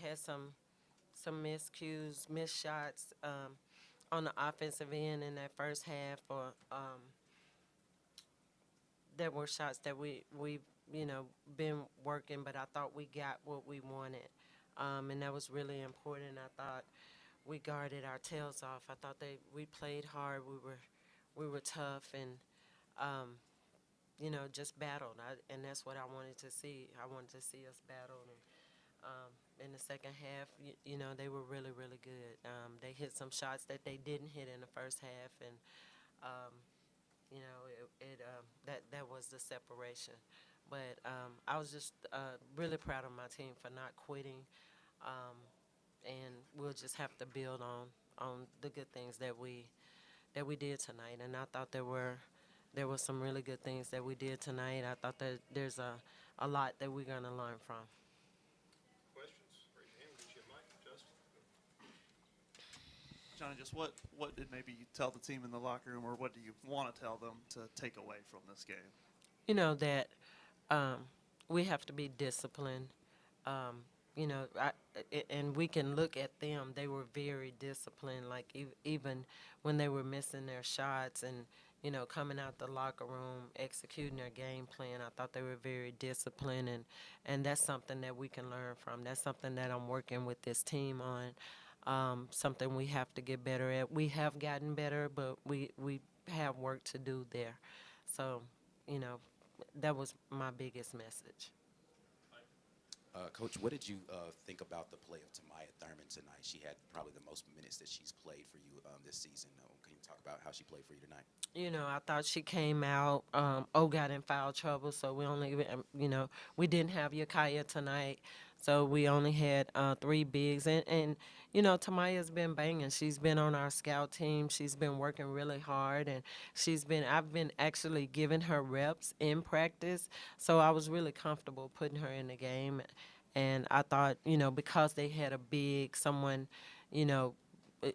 had some miscues, missed shots on the offensive end in that first half, or there were shots that we been working, but I thought we got what we wanted, and that was really important. I thought we guarded our tails off. I thought we played hard. We were tough and just battled. And that's what I wanted to see. I wanted to see us battle. And in the second half, they were really, really good. They hit some shots that they didn't hit in the first half, and um, that was the separation. But I was just really proud of my team for not quitting, um, and we'll just have to build on the good things that we did tonight. And I thought there were some really good things that we did tonight. I thought that there's a lot that we're gonna learn from. Questions? Raise your hand. We'll get you a mic. Justin. Johnny, just what did maybe you tell the team in the locker room, or what do you want to tell them to take away from this game? That um, we have to be disciplined. Um, and we can look at them. They were very disciplined. Like even when they were missing their shots and coming out the locker room, executing their game plan. I thought they were very disciplined, and that's something that we can learn from. That's something that I'm working with this team on. Something we have to get better at. We have gotten better, but we have work to do there. So, you know, that was my biggest message. Coach, what did you think about the play of Tamaya Thurman tonight? She had probably the most minutes that she's played for you this season. Can you talk about how she played for you tonight? I thought she came out. Got in foul trouble, so we didn't have Yakaya tonight, so we only had three bigs. And Tamaya's been banging. She's been on our scout team. She's been working really hard, and I've been actually giving her reps in practice, so I was really comfortable putting her in the game. And I thought, because they had a big, someone, you know,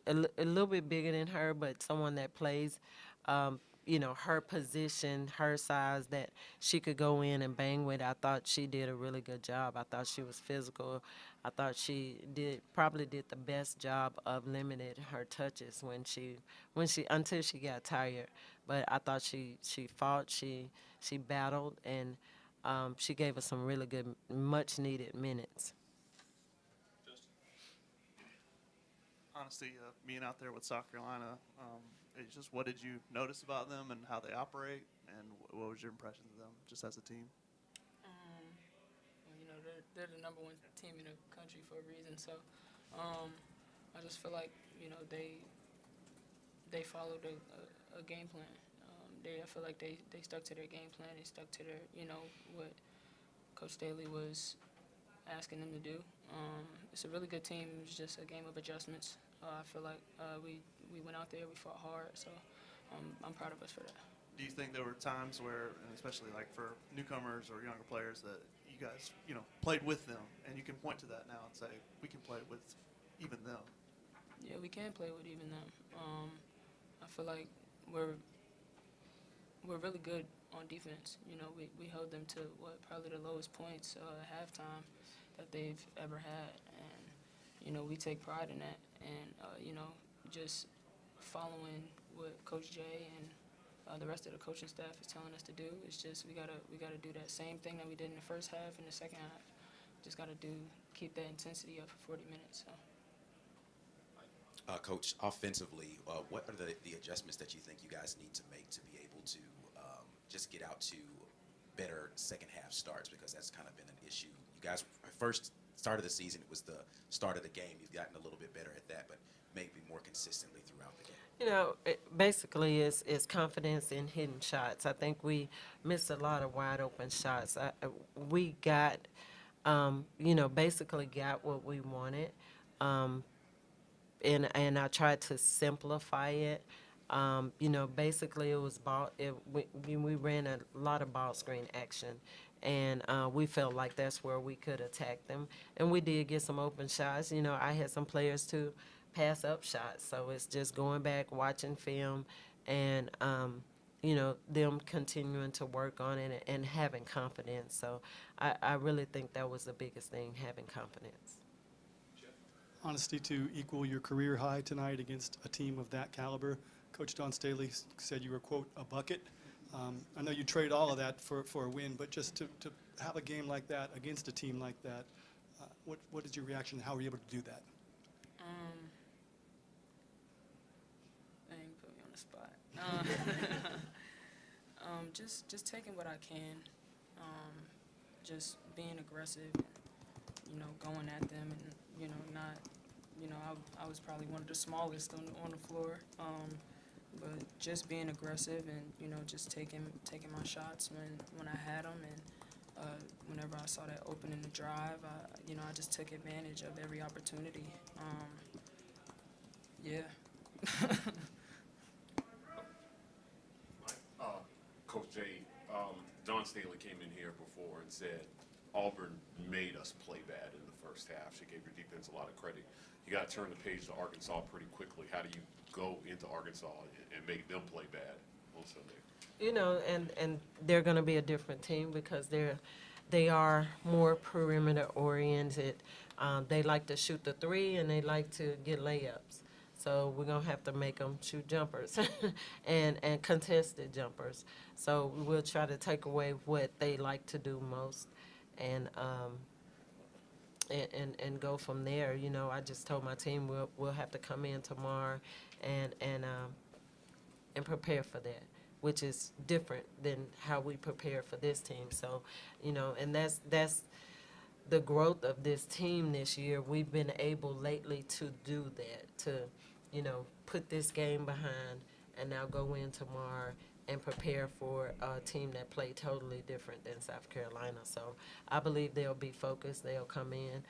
a little bit bigger than her, but someone that plays, her position, her size, that she could go in and bang with. I thought she did a really good job. I thought she was physical. I thought she probably did the best job of limiting her touches when she until she got tired. But I thought she fought, she battled, and she gave us some really good, much needed minutes. Justin. Honestly, being out there with South Carolina, it's just what did you notice about them and how they operate, and what was your impression of them just as a team? Well, they're the number one team in the country for a reason. So, um, I just feel like they followed a game plan. I feel like they stuck to their game plan. They stuck to their what Coach Staley was asking them to do. It's a really good team. It was just a game of adjustments. I feel like we went out there, we fought hard, so I'm proud of us for that. Do you think there were times where, and especially like for newcomers or younger players, that you guys, played with them, and you can point to that now and say we can play with even them? Yeah, we can play with even them. I feel like we're really good on defense. We held them to probably the lowest points at halftime that they've ever had, and we take pride in that. And just following what Coach Jay and the rest of the coaching staff is telling us to do. It's just we gotta do that same thing that we did in the first half and the second half. Just gotta keep that intensity up for 40 minutes. So. Coach, offensively, what are the adjustments that you think you guys need to make to be able to just get out to better second half starts, because that's kind of been an issue. You guys, first start of the season, it was the start of the game. You've gotten a little bit better at that, but maybe more consistently throughout the game. Basically, it's confidence in hitting shots. I think we missed a lot of wide open shots. We got, basically got what we wanted, and I tried to simplify it. Basically it was we ran a lot of ball screen action, and we felt like that's where we could attack them, and we did get some open shots. I had some players to pass up shots, so it's just going back, watching film, and them continuing to work on it and having confidence. So I really think that was the biggest thing, having confidence. honesty to equal your career high tonight against a team of that caliber. Coach Don Staley said you were, quote, a bucket. I know you trade all of that for a win, but just to have a game like that against a team like that, what is your reaction? How were you able to do that? Dang, put me on the spot. Just taking what I can, just being aggressive, and, going at them, and not, I was probably one of the smallest on the floor, but just being aggressive and just taking my shots when I had them, and whenever I saw that open in the drive, I just took advantage of every opportunity. Yeah. Coach Jay, Don Staley came in here before and said Auburn made us play bad in the first half. She gave your defense a lot of credit. You got to turn the page to Arkansas pretty quickly. How do you go into Arkansas and make them play bad on Sunday? And they're going to be a different team because they are more perimeter oriented. They like to shoot the three and they like to get layups. So we're going to have to make them shoot jumpers and contested jumpers. So we'll try to take away what they like to do most and go from there. I just told my team we'll have to come in tomorrow and prepare for that, which is different than how we prepare for this team. So, and that's the growth of this team this year. We've been able lately to do that, to put this game behind and now go in tomorrow and prepare for a team that played totally different than South Carolina. So I believe they'll be focused. They'll come in.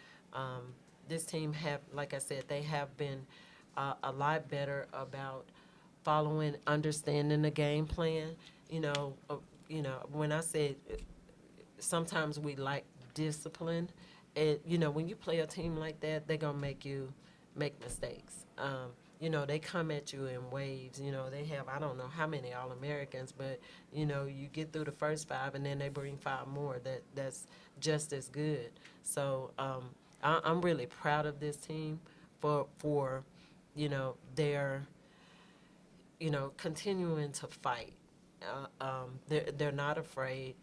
This team like I said, they have been a lot better about following, understanding the game plan. When I said sometimes we lack discipline, when you play a team like that, they're going to make you make mistakes. They come at you in waves. They have, I don't know how many All-Americans, but, you get through the first 5 and then they bring 5 more that's just as good. So I'm really proud of this team for their, continuing to fight. They're not afraid.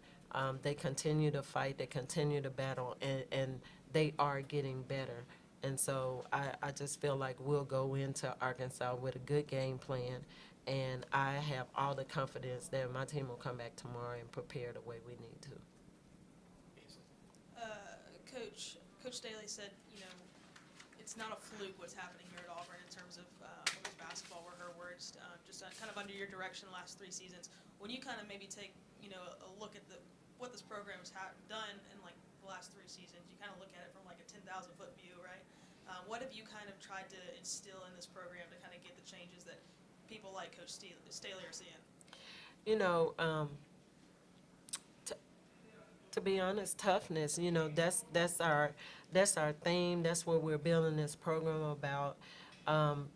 They continue to fight. They continue to battle, and they are getting better. And so I just feel like we'll go into Arkansas with a good game plan, and I have all the confidence that my team will come back tomorrow and prepare the way we need to. Coach Staley said, it's not a fluke what's happening here at Auburn in terms of women's basketball, were her words, just kind of under your direction the last 3 seasons. When you kind of maybe take, a look at what this program has done in like the last 3 seasons, you kind of look at it from like a 10,000-foot view, right? What have you kind of tried to instill in this program to kind of get the changes that people like Coach Staley are seeing? To be honest, toughness. That's our theme. That's what we're building this program about.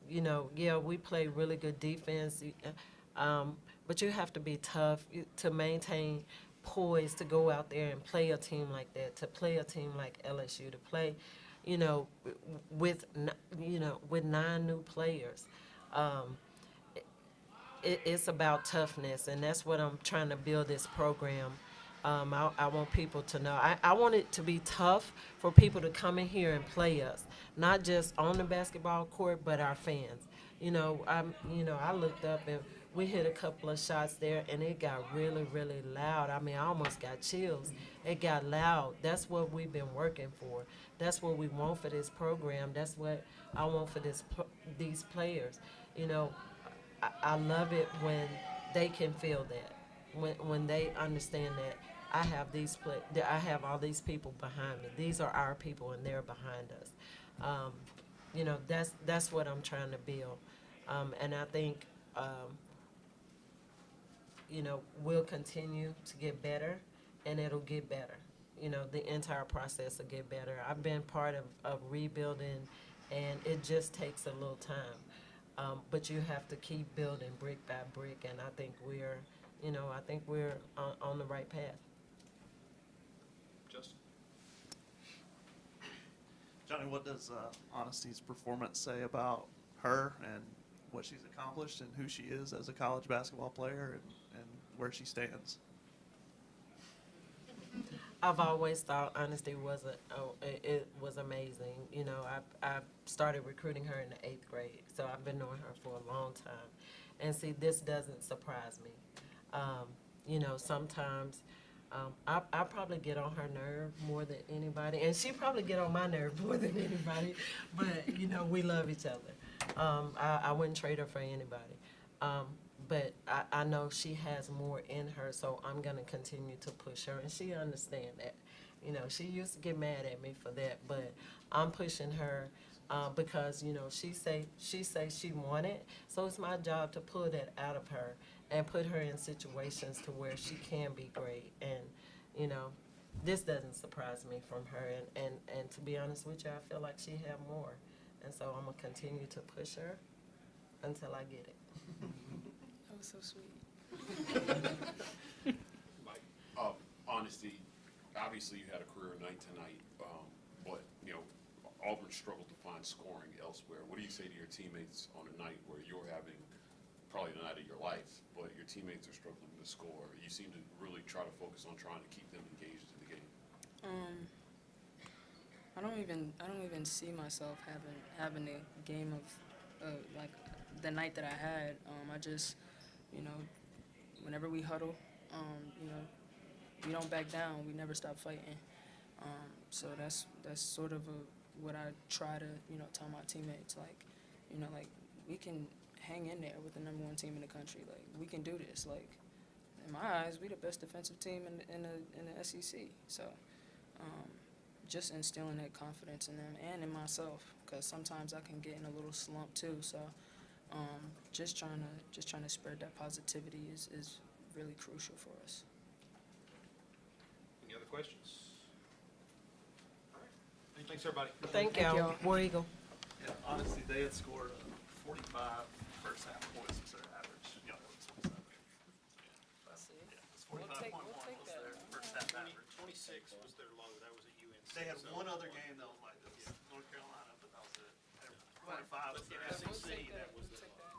We play really good defense, but you have to be tough to maintain poise to go out there and play a team like that, to play a team like LSU, to play, with 9 new players. It's about toughness, and that's what I'm trying to build this program. I want people to know. I want it to be tough for people to come in here and play us, not just on the basketball court, but our fans. I looked up and we hit a couple of shots there, and it got really, really loud. I almost got chills. It got loud. That's what we've been working for. That's what we want for this program. That's what I want for these players. I love it when they can feel that, when they understand that I have all these people behind me. These are our people, and they're behind us. That's what I'm trying to build, and I think we'll continue to get better, and it'll get better. The entire process will get better. I've been part of rebuilding, and it just takes a little time. But you have to keep building brick by brick, and I think we're on the right path. Justin? John, Johnny, what does Honesty's performance say about her and what she's accomplished and who she is as a college basketball player and where she stands? I've always thought honesty was it was amazing. You know, I started recruiting her in the 8th grade, so I've been knowing her for a long time. And see, this doesn't surprise me. You know, sometimes I probably get on her nerve more than anybody, and she probably get on my nerve more than anybody. But you know, we love each other. I wouldn't trade her for anybody. But I know she has more in her, so I'm gonna continue to push her, and she understand that. You know, she used to get mad at me for that, but I'm pushing her because you know she say she want it, so it's my job to pull that out of her and put her in situations to where she can be great. And you know, this doesn't surprise me from her, and to be honest with you, I feel like she have more, and so I'm gonna continue to push her until I get it. That was so sweet. Mike, honesty, obviously you had a career night tonight, but, you know, Auburn struggled to find scoring elsewhere. What do you say to your teammates on a night where you're having probably the night of your life, but your teammates are struggling to score? You seem to really try to focus on trying to keep them engaged in the game. I don't even see myself having a game of like the night that I had. I just, you know, whenever we huddle, you know, we don't back down. We never stop fighting. So that's sort of what I try to, you know, tell my teammates. Like, you know, like we can hang in there with the #1 team in the country. Like we can do this. Like in my eyes, we the best defensive team in the SEC. So just instilling that confidence in them and in myself, because sometimes I can get in a little slump too. So just trying to spread that positivity is really crucial for us. Any other questions? All right. Thanks, everybody. Thank y'all. War Eagle. Yeah, honestly, they had scored 45 first half points was their average. You know, it was 27. Yeah, it's 45.1 was their first half average. 26 was their low. That was at UNC. They had so- one other game that was like this, North Carolina, but that was it. 45 was But their in average. SEC, that was their low.